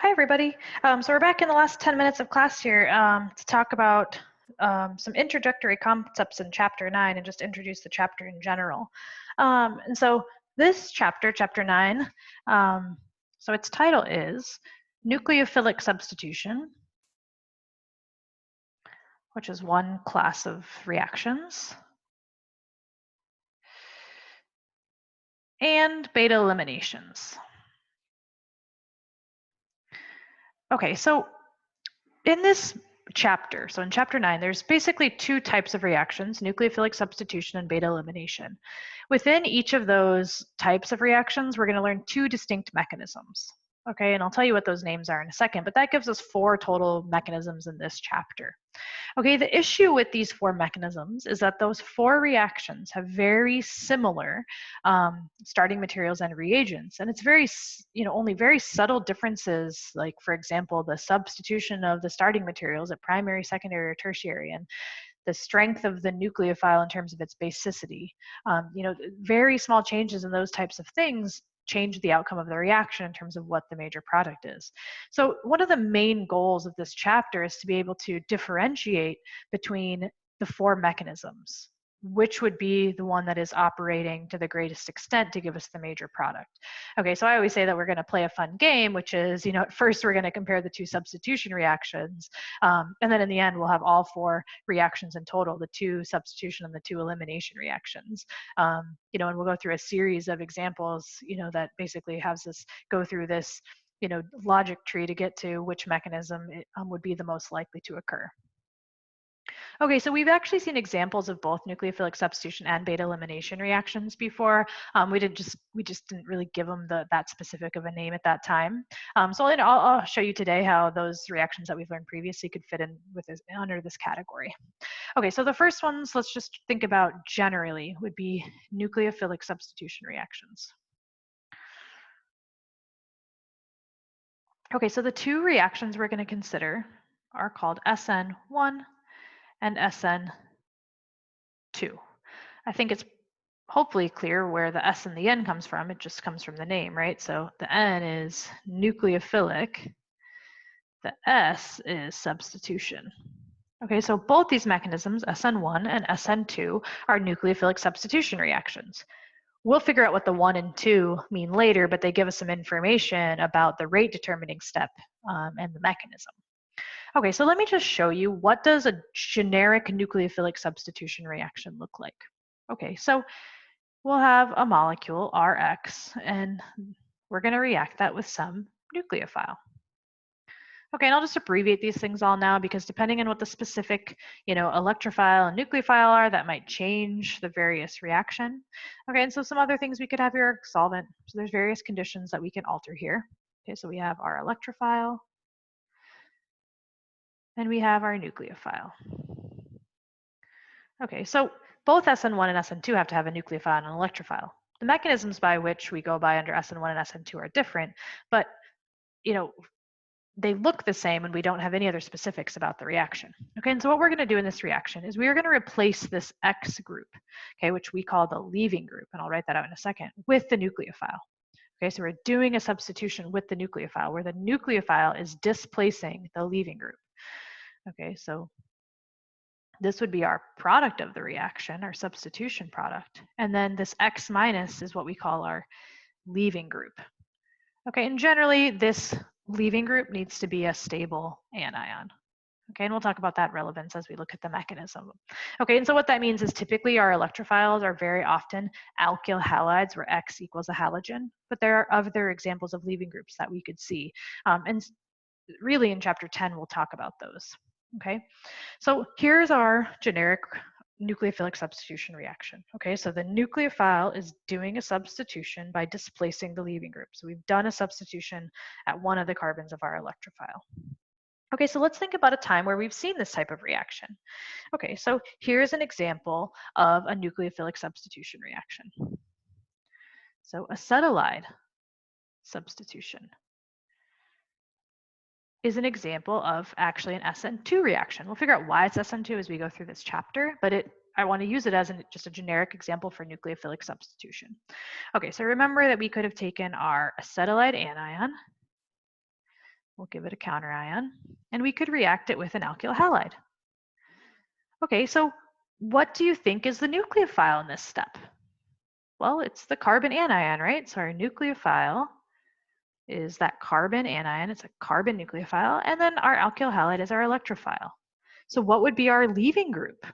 Hi, everybody. So we're back in the last 10 minutes of class here to talk about some introductory concepts in Chapter 9 and just introduce the chapter in general. And so this chapter, Chapter 9, so its title is Nucleophilic Substitution, which is one class of reactions, and beta eliminations. Okay, so in this chapter, so in chapter 9, there's basically two types of reactions, nucleophilic substitution and beta elimination. Within each of those types of reactions, we're going to learn two distinct mechanisms. Okay, and I'll tell you what those names are in a second, but that gives us 4 total mechanisms in this chapter. Okay, the issue with these 4 mechanisms is that those 4 reactions have very similar starting materials and reagents, and it's very, only very subtle differences, like for example, the substitution of the starting materials at primary, secondary, or tertiary, and the strength of the nucleophile in terms of its basicity. Very small changes in those types of things change the outcome of the reaction in terms of what the major product is. So one of the main goals of this chapter is to be able to differentiate between the 4 mechanisms, which would be the one that is operating to the greatest extent to give us the major product. Okay, so I always say that we're going to play a fun game, which is, at first we're going to compare the 2 substitution reactions, and then in the end we'll have all 4 reactions in total, the 2 substitution and the 2 elimination reactions. And we'll go through a series of examples, that basically has us go through this, logic tree to get to which mechanism would be the most likely to occur. Okay, so we've actually seen examples of both nucleophilic substitution and beta elimination reactions before. We just didn't really give them that specific of a name at that time. So I'll show you today how those reactions that we've learned previously could fit in with under this category. Okay, so the first ones, let's just think about generally, would be nucleophilic substitution reactions. Okay, so the 2 reactions we're going to consider are called SN1 and SN2. I think it's hopefully clear where the S and the N comes from. It just comes from the name, right? So the N is nucleophilic, the S is substitution. Okay, so both these mechanisms, SN1 and SN2, are nucleophilic substitution reactions. We'll figure out what the 1 and 2 mean later, but they give us some information about the rate determining step and the mechanism. Okay, so let me just show you, what does a generic nucleophilic substitution reaction look like? Okay, so we'll have a molecule, Rx, and we're going to react that with some nucleophile. Okay, and I'll just abbreviate these things all now because depending on what the specific, electrophile and nucleophile are, that might change the various reaction. Okay, and so some other things we could have here, solvent. So there's various conditions that we can alter here. Okay, so we have our electrophile, and we have our nucleophile. Okay, so both SN1 and SN2 have to have a nucleophile and an electrophile. The mechanisms by which we go by under SN1 and SN2 are different, but they look the same and we don't have any other specifics about the reaction. Okay, and so what we're going to do in this reaction is we are going to replace this X group, okay, which we call the leaving group, and I'll write that out in a second, with the nucleophile. Okay, so we're doing a substitution with the nucleophile where the nucleophile is displacing the leaving group. Okay, so this would be our product of the reaction, our substitution product. And then this X minus is what we call our leaving group. Okay, and generally this leaving group needs to be a stable anion. Okay, and we'll talk about that relevance as we look at the mechanism. Okay, and so what that means is typically our electrophiles are very often alkyl halides where X equals a halogen, but there are other examples of leaving groups that we could see. And really in chapter 10, we'll talk about those. Okay, so here's our generic nucleophilic substitution reaction. Okay, so the nucleophile is doing a substitution by displacing the leaving group. So we've done a substitution at one of the carbons of our electrophile. Okay, so let's think about a time where we've seen this type of reaction. Okay, so here's an example of a nucleophilic substitution reaction. So acetylide substitution is an example of actually an SN2 reaction. We'll figure out why it's SN2 as we go through this chapter, but I want to use it as just a generic example for nucleophilic substitution. Okay, so remember that we could have taken our acetylide anion We'll give it a counter ion, and we could react it with an alkyl halide. Okay, so what do you think is the nucleophile in this step? Well, it's the carbon anion, right? So our nucleophile is that carbon anion, it's a carbon nucleophile, and then our alkyl halide is our electrophile. So what would be our leaving group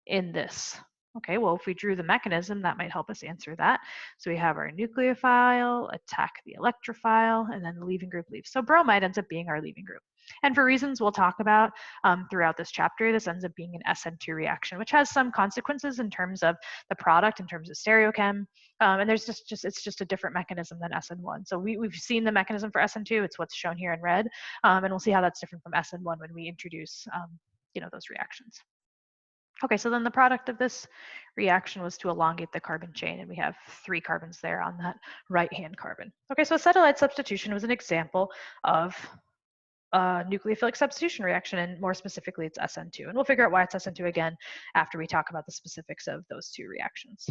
in this? Okay, well, if we drew the mechanism, that might help us answer that. So we have our nucleophile attack the electrophile, and then the leaving group leaves. So bromide ends up being our leaving group. And for reasons we'll talk about throughout this chapter, this ends up being an SN2 reaction, which has some consequences in terms of the product, in terms of stereochem. And there's it's just a different mechanism than SN1. So we've seen the mechanism for SN2, it's what's shown here in red. And we'll see how that's different from SN1 when we introduce those reactions. Okay, so then the product of this reaction was to elongate the carbon chain, and we have 3 carbons there on that right-hand carbon. Okay, so acetylide substitution was an example of a nucleophilic substitution reaction, and more specifically, it's SN2. And we'll figure out why it's SN2 again after we talk about the specifics of those 2 reactions.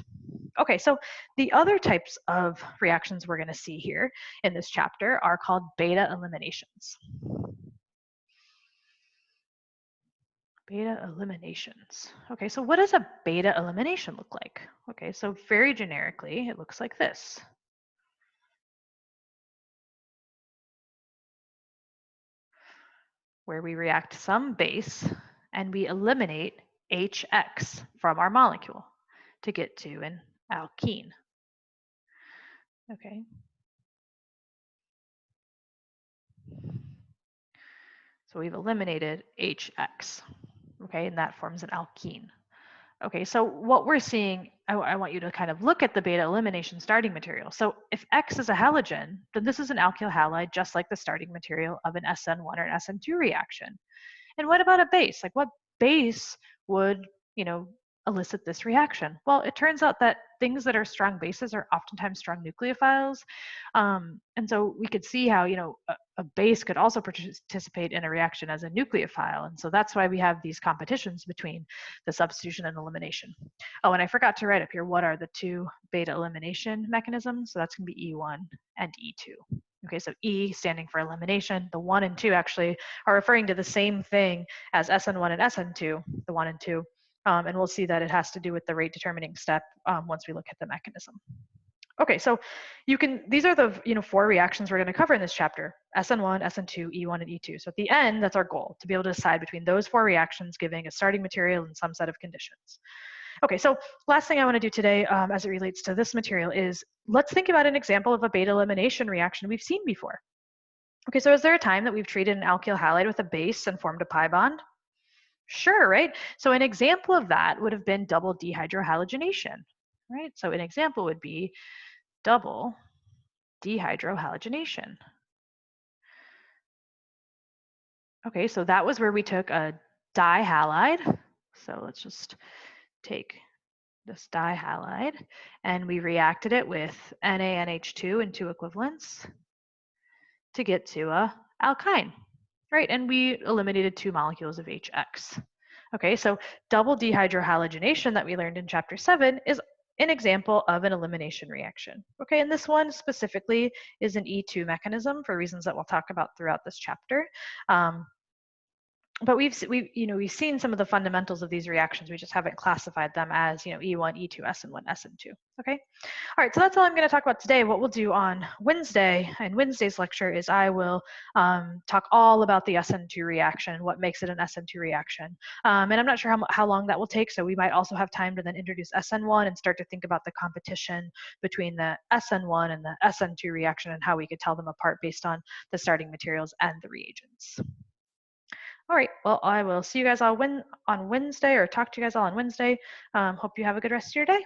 Okay, so the other types of reactions we're going to see here in this chapter are called beta eliminations. Beta eliminations. Okay, so what does a beta elimination look like? Okay, so very generically, it looks like this. Where we react some base and we eliminate HX from our molecule to get to an alkene. Okay. So we've eliminated HX, okay, and that forms an alkene. Okay, so what we're seeing, I want you to kind of look at the beta elimination starting material. So if X is a halogen, then this is an alkyl halide, just like the starting material of an SN1 or an SN2 reaction. And what about a base? Like what base would, elicit this reaction? Well, it turns out that things that are strong bases are oftentimes strong nucleophiles. And so we could see how, a base could also participate in a reaction as a nucleophile. And so that's why we have these competitions between the substitution and elimination. Oh, and I forgot to write up here, what are the 2 beta elimination mechanisms? So that's going to be E1 and E2. Okay, so E standing for elimination. The 1 and 2 actually are referring to the same thing as SN1 and SN2, the 1 and 2. And we'll see that it has to do with the rate determining step once we look at the mechanism. Okay, so these are the 4 reactions we're going to cover in this chapter: SN1, SN2, E1, and E2. So at the end, that's our goal, to be able to decide between those 4 reactions, giving a starting material and some set of conditions. Okay, so last thing I want to do today as it relates to this material is let's think about an example of a beta elimination reaction we've seen before. Okay, so is there a time that we've treated an alkyl halide with a base and formed a pi bond? Sure, right? So an example of that would have been double dehydrohalogenation, right? So an example would be double dehydrohalogenation. Okay, so that was where we took a dihalide. So let's just take this dihalide and we reacted it with NaNH2 and 2 equivalents to get to a alkyne, right? And we eliminated 2 molecules of HX. Okay, so double dehydrohalogenation that we learned in chapter 7 is an example of an elimination reaction. Okay, and this one specifically is an E2 mechanism for reasons that we'll talk about throughout this chapter. But we've seen some of the fundamentals of these reactions. We just haven't classified them as E1, E2, SN1, SN2. Okay. All right. So that's all I'm going to talk about today. What we'll do on Wednesday in Wednesday's lecture is I will talk all about the SN2 reaction, what makes it an SN2 reaction, and I'm not sure how long that will take. So we might also have time to then introduce SN1 and start to think about the competition between the SN1 and the SN2 reaction and how we could tell them apart based on the starting materials and the reagents. All right, well, I will see you guys all on Wednesday, or talk to you guys all on Wednesday. Hope you have a good rest of your day.